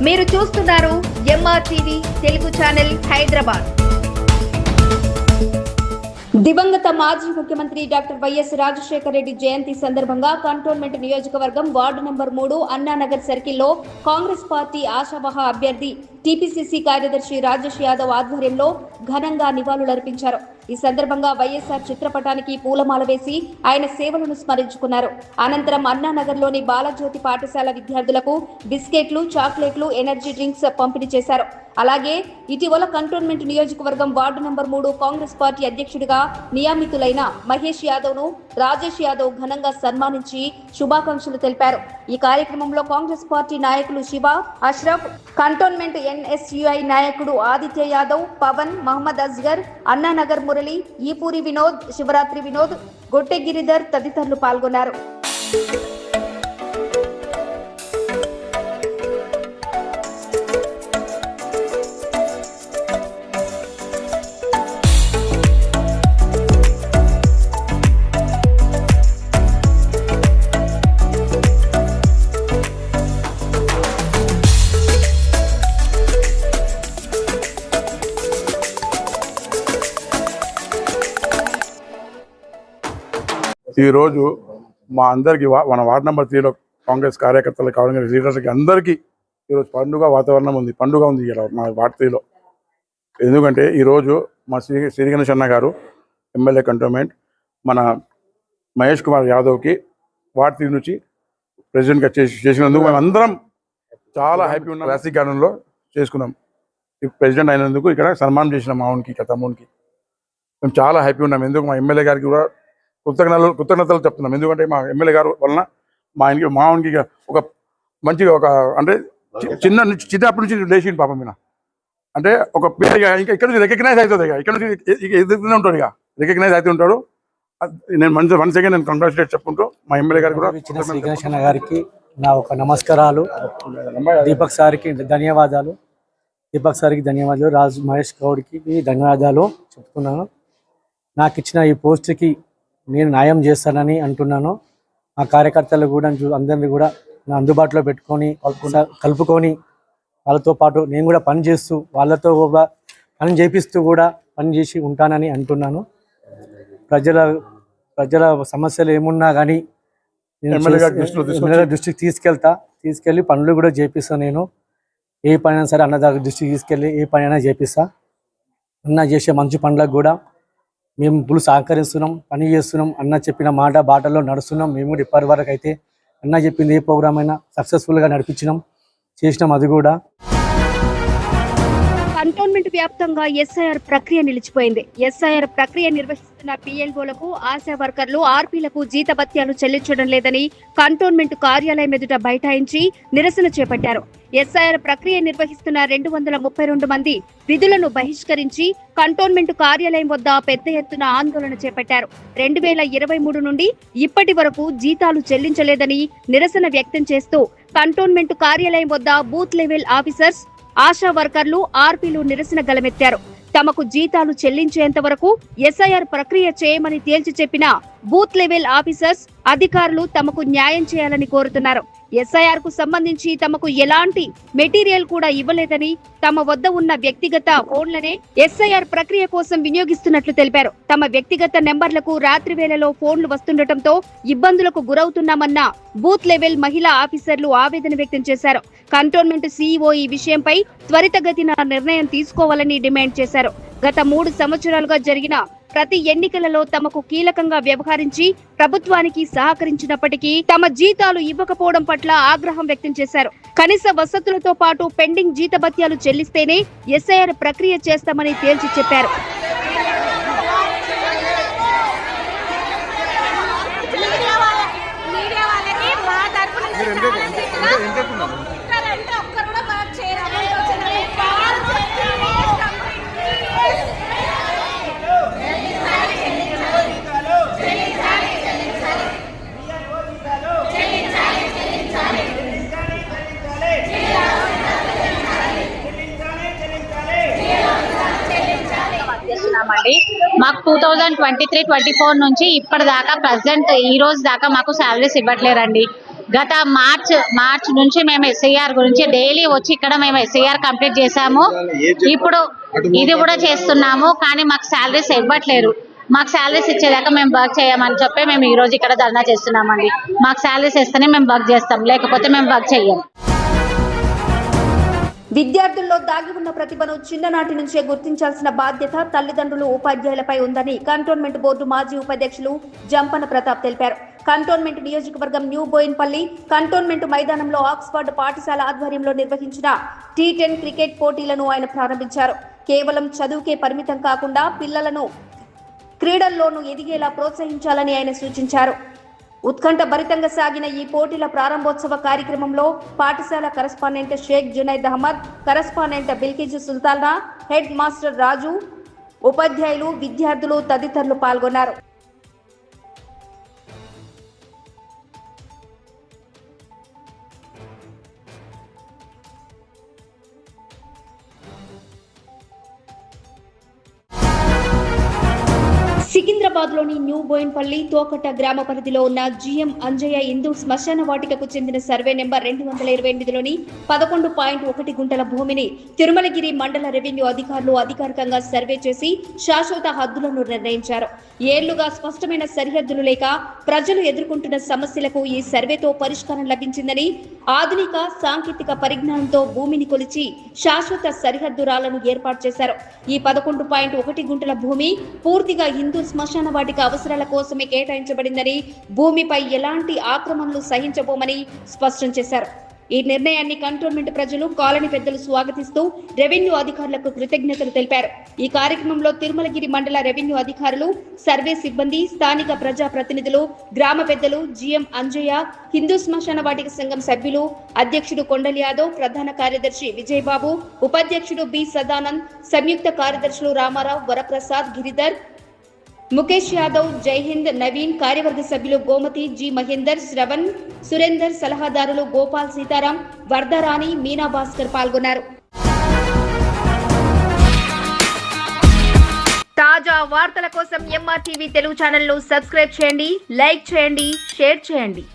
మీరు చూస్తున్నారు ఎంఆర్టీవీ తెలుగు ఛానల్ హైదరాబాద్. దివంగత మాజీ ముఖ్యమంత్రి డాక్టర్ వైఎస్ రాజశేఖర రెడ్డి జయంతి సందర్భంగా కంటోన్మెంట్ నియోజకవర్గం వార్డు నంబర్ 3 అన్నానగర్ సర్కిల్లో కాంగ్రెస్ పార్టీ ఆశావహ అభ్యర్థి టీపీసీసీ కార్యదర్శి రాజేష్ యాదవ్ ఆధ్వర్యంలో ఘనంగా నివాళులర్పించారు. ఈ సందర్భంగా వైఎస్ఆర్ చిత్రపటానికి పూలమాల వేసి ఆయన సేవలను స్మరించుకున్నారు. అనంతరం అన్నానగర్లోని బాలజ్యోతి పాఠశాల విద్యార్థులకు బిస్కెట్లు, చాక్లెట్లు, ఎనర్జీ డ్రింక్స్ పంపిణీ చేశారు. అలాగే ఇటీవల కంటోన్మెంట్ నియోజకవర్గం వార్డు నంబర్ 3 కాంగ్రెస్ పార్టీ అధ్యక్షుడిగా నియమితులైన మహేష్ యాదవ్ ను రాజేష్ యాదవ్ ఘనంగా సన్మానించి శుభాకాంక్షలు తెలిపారు. ఈ కార్యక్రమంలో కాంగ్రెస్ పార్టీ నాయకులు శివ, అష్రఫ్, కంటోన్మెంట్ ఎన్ఎస్యుఐ నాయకుడు ఆదిత్య యాదవ్, పవన్, మహమ్మద్ అస్గర్, అన్నానగర్ మురళి, ఈపూరి వినోద్, శివరాత్రి వినోద్, గొట్టె గిరిధర్ తదితరులు పాల్గొన్నారు. ఈరోజు మా అందరికీ మన వార్డు నెంబర్ 3లో కాంగ్రెస్ కార్యకర్తలు, కాంగ్రెస్ లీడర్స్కి అందరికీ ఈరోజు పండుగ వాతావరణం ఉంది, పండుగ ఉంది ఇలా మా వార్డు 3లో. ఎందుకంటే ఈరోజు మా శ్రీ గణేష్ అన్న గారు ఎమ్మెల్యే కంటోన్మెంట్ మన మహేష్ కుమార్ యాదవ్కి వార్డు 3 నుంచి ప్రెసిడెంట్గా చేసినందుకు మేము అందరం చాలా హ్యాపీ ఉన్నాం. క్లాసిక్ గార్డెన్లో చేసుకున్నాం. ప్రెసిడెంట్ అయినందుకు ఇక్కడ సన్మానం చేసినాం మా తమ్మునికి. మేము చాలా హ్యాపీ ఉన్నాం. ఎందుకు మా ఎమ్మెల్యే గారికి కూడా కృతజ్ఞతలు చెప్తున్నాం. ఎందుకంటే మా ఎమ్మెల్యే గారు వలన మా ఆయనకి ఒక మంచిగా అంటే చిన్నప్పటి నుంచి లేచింది పాపం మీద. అంటే ఒక పేరుగా ఇంకా ఇక్కడ నుంచి రికగ్నైజ్ అవుతుంది, ఇక్కడ నుంచి ఎదుగుతూనే ఉంటాడు, ఇక రికగ్నైజ్ అవుతూ ఉంటాడు. నేను వన్ సెకండ్ నేను కంగ్రాచులేట్ చెప్పుకుంటూ మా ఎమ్మెల్యే గారికి కూడా శ్రీ గణేష్ అన్న గారికి నా ఒక నమస్కారాలు. దీపక్ సార్కి ధన్యవాదాలు, మహేష్ గౌడ్కి ధన్యవాదాలు చెప్తున్నాను. నాకు ఇచ్చిన ఈ పోస్ట్కి నేను న్యాయం చేస్తానని అంటున్నాను. మా కార్యకర్తలు కూడా అందరినీ కూడా నా అందుబాటులో పెట్టుకొని కలుపుకొని వాళ్ళతో పాటు నేను కూడా పని చేస్తూ వాళ్ళతో కూడా పని చేపిస్తూ కూడా పని చేసి ఉంటానని అంటున్నాను. ప్రజల సమస్యలు ఏమున్నా కానీ దృష్టికి తీసుకెళ్ళి పనులు కూడా చేపిస్తాను. నేను ఏ పనైనా సరే అన్న దగ్గర దృష్టికి తీసుకెళ్ళి ఏ పనైనా చేపిస్తా. అన్న చేసే మంచి పనులకు కూడా మేము ఫుల్ సహకరిస్తున్నాం, పని చేస్తున్నాం. అన్న చెప్పిన మాట బాటల్లో నడుస్తున్నాం. మేము కూడా ఇప్పటి వరకు అయితే అన్న చెప్పింది ఏ ప్రోగ్రామ్ అయినా సక్సెస్ఫుల్గా నడిపించినాం, చేసినాం. అది కూడా కంటోన్మెంట్ వ్యాప్తంగా ఎస్ఐఆర్ ప్రక్రియ నిలిచిపోయింది. ఎస్ఐఆర్ ప్రక్రియ నిర్వహిస్తున్న పిఎల్ఓలకు, ఆశా వర్కర్లు, ఆర్పీలకు జీతభత్యాలు చెల్లించడం లేదని కంటోన్మెంట్ కార్యాలయం ఎదుట బైఠాయించి నిరసన చేపట్టారు. ఎస్ఐఆర్ ప్రక్రియ నిర్వహిస్తున్న 232 మంది విధులను బహిష్కరించి కంటోన్మెంట్ కార్యాలయం వద్ద పెద్ద ఎత్తున ఆందోళన చేపట్టారు. 2023 నుండి ఇప్పటి వరకు జీతాలు చెల్లించలేదని నిరసన వ్యక్తం చేస్తూ కంటోన్మెంట్ కార్యాలయం వద్ద బూత్ లెవెల్ ఆఫీసర్స్, ఆశా వర్కర్లు, ఆర్పీలు నిరసన గలమెత్తారు. తమకు జీతాలు చెల్లించేంత వరకు ఎస్ఐఆర్ ప్రక్రియ చేయమని తేల్చి చెప్పిన బూత్ లెవెల్ ఆఫీసర్స్, అధికారులు తమకు న్యాయం చేయాలని కోరుతున్నారు. ఎస్ఐఆర్ కు సంబంధించి తమకు ఎలాంటి మెటీరియల్ కూడా ఇవ్వలేదని, తమ వద్ద ఉన్న వ్యక్తిగత ఫోన్లనే ఎస్ఐఆర్ ప్రక్రియ కోసం వినియోగిస్తున్నట్లు తెలిపారు. తమ వ్యక్తిగత నెంబర్లకు రాత్రి వేళలో ఫోన్లు వస్తుండటంతో ఇబ్బందులకు గురవుతున్నామన్న బూత్ లెవెల్ మహిళా ఆఫీసర్లు ఆవేదన వ్యక్తం చేశారు. కంటోన్మెంట్ సీఈఓ ఈ విషయంపై త్వరితగతిన నిర్ణయం తీసుకోవాలని డిమాండ్ చేశారు. గత 3 సంవత్సరాలుగా జరిగిన ప్రతి ఎన్నికలలో తమకు కీలకంగా వ్యవహరించి ప్రభుత్వానికి సహకరించినప్పటికీ తమ జీతాలు ఇవ్వకపోవడం పట్ల ఆగ్రహం వ్యక్తం చేశారు. కనీస వసతులతో పాటు పెండింగ్ జీతభత్యాలు చెల్లిస్తేనే ఎస్ఐఆర్ ప్రక్రియ చేస్తామని తేల్చి చెప్పారు. మాకు 2023-24 నుంచి ఇప్పటిదాకా ప్రజెంట్ ఈ రోజు దాకా మాకు శాలరీస్ ఇవ్వట్లేరండి. గత మార్చ్ నుంచి మేము ఎస్ఐఆర్ గురించి డైలీ వచ్చి ఇక్కడ మేము ఎస్ఐఆర్ కంప్లీట్ చేశాము. ఇప్పుడు ఇది కూడా చేస్తున్నాము, కానీ మాకు శాలరీస్ ఇవ్వట్లేరు. మాకు శాలరీస్ ఇచ్చేదాకా మేము వర్క్ చేయమని చెప్పి మేము ఈ రోజు ఇక్కడ ధర్నా చేస్తున్నామండి. మాకు శాలరీస్ ఇస్తేనే మేము వర్క్ చేస్తాం, లేకపోతే మేము వర్క్ చెయ్యం. విద్యార్థుల్లో దాగి ఉన్న ప్రతిభను చిన్ననాటి నుంచే గుర్తించాల్సిన బాధ్యత తల్లిదండ్రులు, ఉపాధ్యాయులపై ఉందని కంటోన్మెంట్ బోర్డు మాజీ ఉపాధ్యక్షులు జంపన ప్రతాప్ తెలిపారు. కంటోన్మెంట్ నియోజకవర్గం న్యూ బోయిన్పల్లి కంటోన్మెంట్ మైదానంలో ఆక్స్ఫర్డ్ పాఠశాల ఆధ్వర్యంలో నిర్వహించిన T10 క్రికెట్ పోటీలను ఆయన ప్రారంభించారు. కేవలం చదువుకే పరిమితం కాకుండా పిల్లలను క్రీడల్లోనూ ఎదిగేలా ప్రోత్సహించాలని ఆయన సూచించారు. ఉత్కంఠ భరితంగా సాగిన ఈ పోటీల ప్రారంభోత్సవ కార్యక్రమంలో పాఠశాల correspondent Sheikh Junaid Ahmed, correspondent Bilkis Sultana, head master Raju, ఉపాధ్యాయులు, విద్యార్థులు తదితరులు పాల్గొన్నారు. సికింద్రాబాద్లోని న్యూ బోయిన్పల్లి తోకట్ట గ్రామ పరిధిలో ఉన్న GM అంజయ్య హిందూ శ్మశాన వాటికకు చెందిన సర్వే నెంబర్ 228లోని 11.1 గుంటల భూమిని తిరుమలగిరి మండల రెవెన్యూ అధికారులు అధికారికంగా సర్వే చేసి శాశ్వత హద్దులను నిర్ణయించారు. ఏళ్లుగా స్పష్టమైన సరిహద్దులు లేక ప్రజలు ఎదుర్కొంటున్న సమస్యలకు ఈ సర్వేతో పరిష్కారం లభించిందని, ఆధునిక సాంకేతిక పరిజ్ఞానంతో భూమిని కొలిచి శాశ్వత సరిహద్దురాలను ఏర్పాటు చేశారు. ఈ 11.1 గుంటల భూమి పూర్తిగా హిందూ శ్మశాన వాటిక అవసరాల కోసమే కేటాయించబడిందని, భూమిపై ఎలాంటి ఆక్రమణలు సహించబోమని స్పష్టం చేశారు. ఈ నిర్ణయాన్ని కంటోన్మెంట్ ప్రజలు, కాలనీ పెద్దలు స్వాగతిస్తూ రెవెన్యూ అధికారులకు కృతజ్ఞతలు తెలిపారు. ఈ కార్యక్రమంలో తిరుమలగిరి మండల రెవెన్యూ అధికారులు, సర్వే సిబ్బంది, స్థానిక ప్రజా ప్రతినిధులు, గ్రామ పెద్దలు, GM అంజయ్య, హిందూ శ్మశాన వాటిక సంఘం సభ్యులు, అధ్యక్షుడు కొండల్ యాదవ్, ప్రధాన కార్యదర్శి విజయబాబు, ఉపాధ్యక్షుడు B సదానంద్, సంయుక్త కార్యదర్శులు రామారావు, వరప్రసాద్, గిరిధర్, ముఖేష్ యాదవ్, జైహింద్, నవీన్, కార్యవర్గ సభ్యులు గోమతి, G మహేందర్, శ్రవణ్, సురేందర్, సలహాదారులు గోపాల్, సీతారాం, వర్ధరాణి, మీనా భాస్కర్ పాల్గొన్నారు. తాజా వార్తల కోసం MRTV తెలుగు ఛానల్ ను సబ్స్క్రైబ్ చేయండి, లైక్ చేయండి, షేర్ చేయండి.